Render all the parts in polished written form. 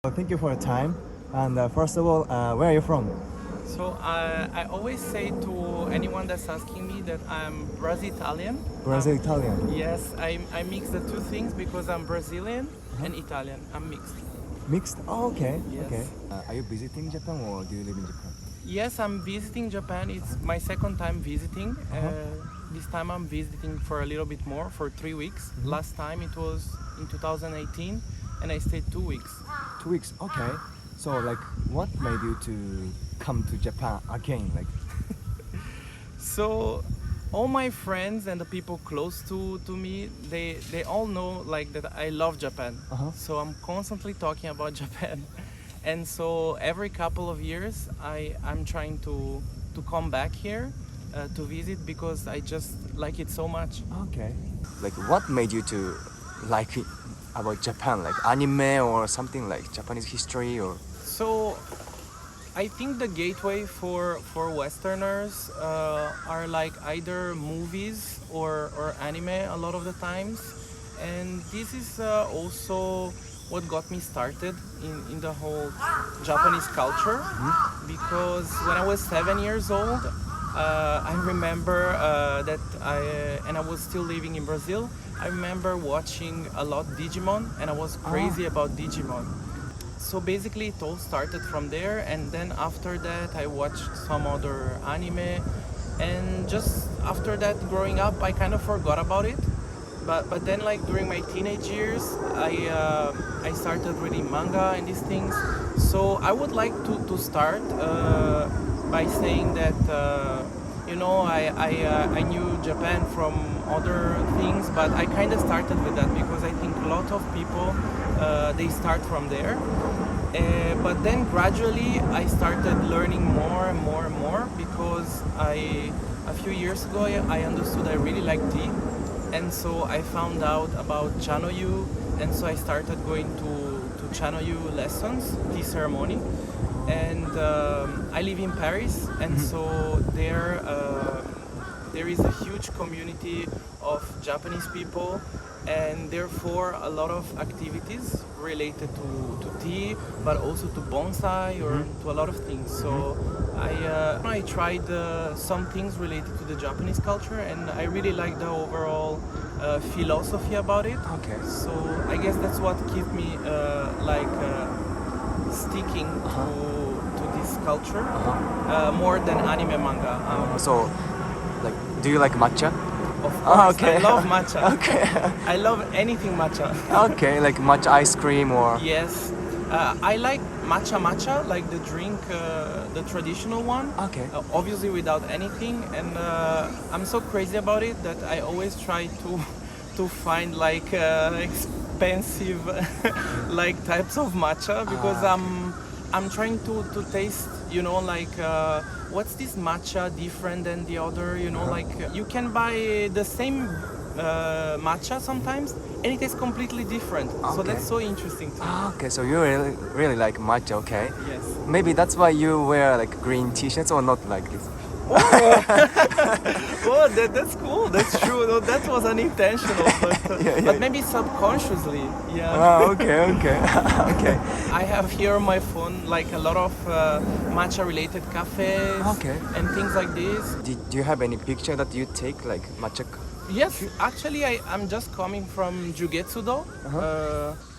Thank you for your time. And first of all, where are you from? So I always say to anyone that's asking me that I'm Brazil-Italian. Brazil-Italian. Yes, I mix the two things because I'm Brazilian and Italian. I'm mixed. Mixed? Oh, okay. Yes. Okay. Are you visiting Japan or do you live in Japan? Yes, I'm visiting Japan. It's my second time visiting. This time I'm visiting for a little bit more, for 3 weeks. Last time it was in 2018 and I stayed 2 weeks. 2 weeks. Okay. So like, what made you to come to Japan again? Like, So all my friends and the people close to me, they all know like that I love Japan. So I'm constantly talking about Japan. And so every couple of years I'm trying to come back here to visit because I just like it so much. okay. Like, what made you to like it about Japan? Like anime or something like Japanese history or? So I think the gateway for Westerners are like either movies or anime a lot of the times. And this is also what got me started in the whole Japanese culture. Because when I was 7 years old, I remember that I was still living in Brazil. I remember watching a lot Digimon and I was crazy about Digimon. So basically it all started from there, and then after that I watched some other anime, and just after that, growing up, I kind of forgot about it. But then like during my teenage years, I started reading manga and these things. So I would like to start by saying that I knew Japan from other things, but I kind of started with that because I think a lot of people they start from there. But then gradually I started learning more and more and more because a few years ago I understood I really like tea, and so I found out about Chanoyu, and so I started going to Chanoyu lessons, tea ceremony, and I live in Paris, and so there is a huge community of Japanese people, and therefore a lot of activities related to tea, but also to bonsai or to a lot of things. So I tried some things related to the Japanese culture, and I really like the overall philosophy about it. Okay. So I guess that's what kept me sticking to this culture more than anime manga. So, like, do you like matcha? Of course, okay. I love matcha. Okay. I love anything matcha. Okay, like matcha ice cream or? Yes. I like matcha, like the drink, the traditional one. Okay. Obviously without anything. And I'm so crazy about it that I always try to find like expensive like types of matcha because I'm trying to taste, like what's this matcha different than the other, like you can buy the same matcha sometimes and it is completely different. So that's so interesting to me. Okay, so you really like matcha, okay? Yes. Maybe that's why you wear like green t-shirts or not like this. Oh, that's cool. That's true. No, that was unintentional, but maybe subconsciously. Yeah. Okay. Okay. I have here on my phone like a lot of matcha-related cafes and things like this. Do you have any picture that you take like matcha? Yes, actually, I'm just coming from Jugetsu-do.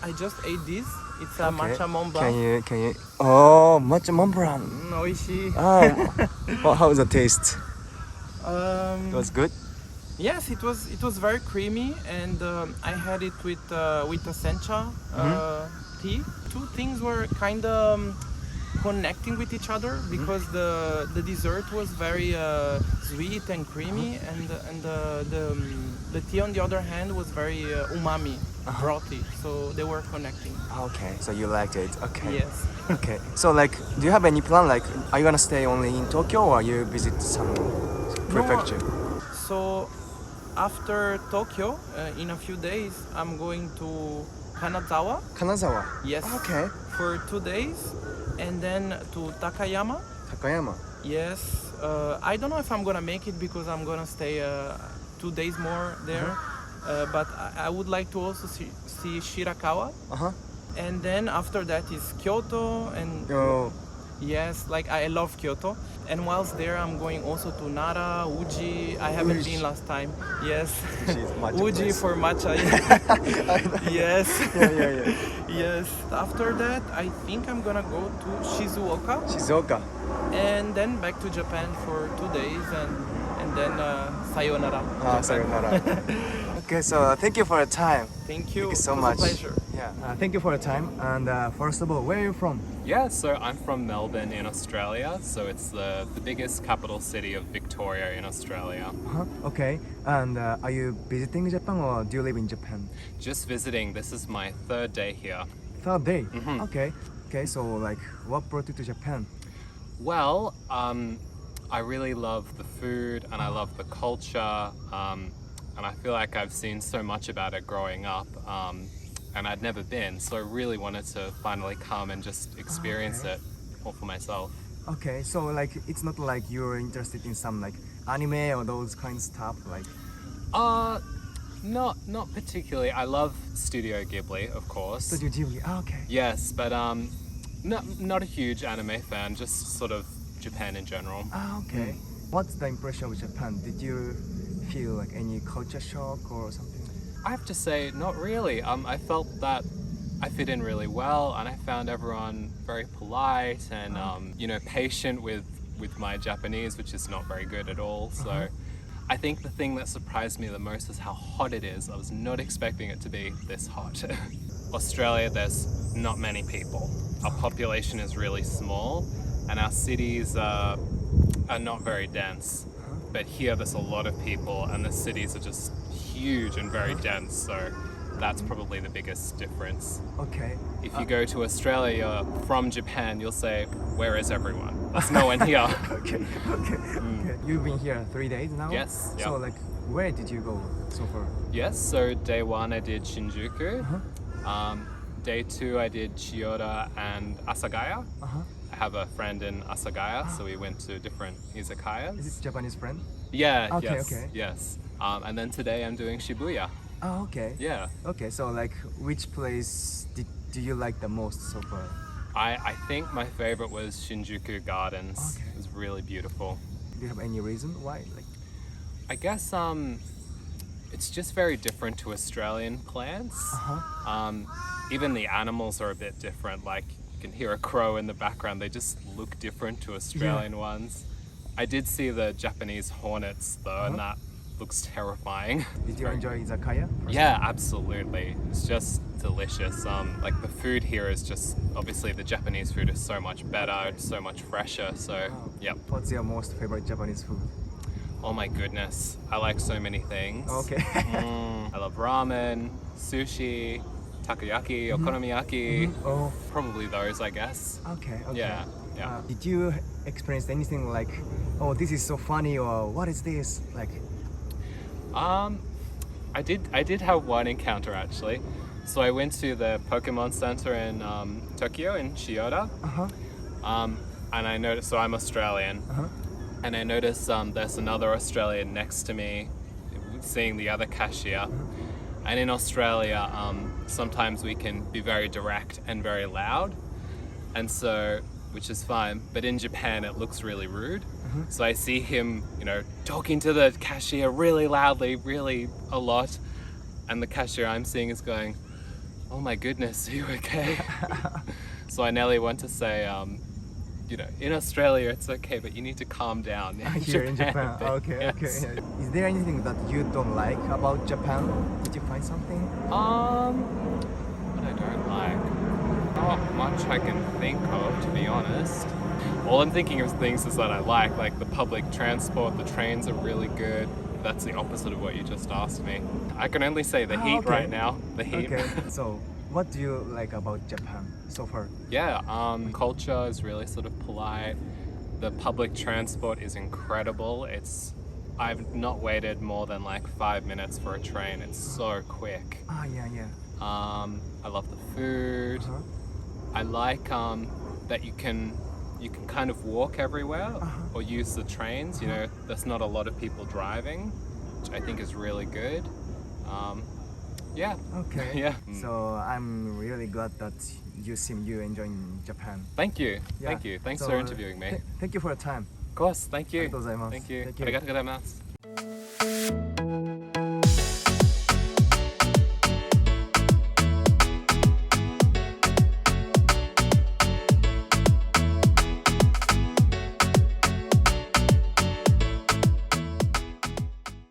I just ate this. It's a matcha Mont Blanc. Can you? Oh, matcha Mont Blanc. Oishii. Well, how was the taste? It was good. Yes, it was very creamy, and I had it with a sencha tea. Two things were kind of connecting with each other because the dessert was very sweet and creamy, and the tea on the other hand was very umami, brothy. So they were connecting. Okay, so you liked it. Okay. Yes. Okay. So like, do you have any plan? Like, are you gonna stay only in Tokyo or you visit some prefecture? No, so after Tokyo, in a few days, I'm going to Kanazawa. Kanazawa. Yes. Okay. For 2 days, and then to Takayama. Takayama. Yes. I don't know if I'm gonna make it because I'm gonna stay 2 days more there. But I would like to also see Shirakawa. And then after that is Kyoto, and Oh, yes, like I love Kyoto. And whilst there, I'm going also to Nara, Uji. I haven't Uji. been last time. Yes, She's matcha Uji place. for matcha. I know. Yes. Yeah. Yes. After that, I think I'm gonna go to Shizuoka Shizuoka. and then back to Japan for 2 days, and then sayonara. Japan. Sayonara. Okay, so thank you for your time. Thank you. Thank you so It was much. a pleasure. Yeah. Thank you for your time. And first of all, where are you from? Yeah, so I'm from Melbourne in Australia, so it's the biggest capital city of Victoria in Australia. Okay. And are you visiting Japan or do you live in Japan? Just visiting, this is my third day here. Third day. Mhm. Okay. Okay. So like, what brought you to Japan? Well, I really love the food and I love the culture, and I feel like I've seen so much about it growing up, and I'd never been, so I really wanted to finally come and just experience Okay. it all for myself. Okay. So like, it's not like you're interested in some like anime or those kind of stuff. Like, Not particularly. I love Studio Ghibli, of course. Studio Ghibli. Okay. Yes, but not a huge anime fan, just sort of Japan in general. Okay. What's the impression of Japan? Did you feel like any culture shock or something? I have to say, not really. I felt that I fit in really well, and I found everyone very polite and patient with my Japanese, which is not very good at all. So I think the thing that surprised me the most is how hot it is. I was not expecting it to be this hot. Australia, there's not many people. Our population is really small, and our cities are not very dense. But here there's a lot of people, and the cities are just huge and very dense, so that's probably the biggest difference. Okay. If you go to Australia from Japan, you'll say, where is everyone? There's no one here. Okay. You've been here 3 days now? Yes, So yeah. like, where did you go so far? Yes, so day one I did Shinjuku. Day two I did Chiyoda and Asagaya. I have a friend in Asagaya, so we went to different izakayas. Is it Japanese friend? Yeah, Okay, yes, okay. yes. And then today I'm doing Shibuya. Oh, okay. Yeah. Okay, so like, which place do you like the most so far? I think my favorite was Shinjuku Gardens. Okay. It was really beautiful. Do you have any reason why? Like, I guess it's just very different to Australian plants. Even the animals are a bit different. Like you can hear a crow in the background. They just look different to Australian ones. I did see the Japanese hornets though, and that looks terrifying. did you enjoy izakaya? Yeah, absolutely. It's just delicious. Like the food here is just obviously the Japanese food is so much better, it's so much fresher. So, yep. What's your most favorite Japanese food? Oh my goodness, I like so many things. Okay. I love ramen, sushi, takoyaki, okonomiyaki. Oh, Probably those, I guess. okay. Yeah. Did you experience anything like, oh, this is so funny, or what is this? Like, I did have one encounter actually. So I went to the Pokemon Center in Tokyo in Chiyoda. And I noticed, so I'm Australian, and I noticed there's another Australian next to me, seeing the other cashier. And in Australia, sometimes we can be very direct and very loud, and so, which is fine. But in Japan, it looks really rude. So I see him, talking to the cashier really loudly, really a lot, and the cashier I'm seeing is going, "Oh my goodness, are you okay?" So I nearly want to say, in Australia it's okay, but you need to calm down. here in Japan. a bit. Okay. Yes. Is there anything that you don't like about Japan? Did you find something? What I don't like? Not much I can think of, to be honest. All I'm thinking of things is that I like the public transport, the trains are really good. That's the opposite of what you just asked me. I can only say the heat okay. right now. The heat. Okay. So, what do you like about Japan so far? Yeah, culture is really sort of polite. The public transport is incredible. I've not waited more than like 5 minutes for a train. It's so quick. Yeah. I love the food. I like that you can kind of walk everywhere or use the trains. There's not a lot of people driving, which I think is really good. Yeah. Okay. Yeah. So I'm really glad that you enjoying Japan. Thank you. Yeah. Thank you. Thanks So, for interviewing me. Thank you for your time. Of course. Thank あり you. がとうございます。 Thank you. Thank you. ありがとうございます。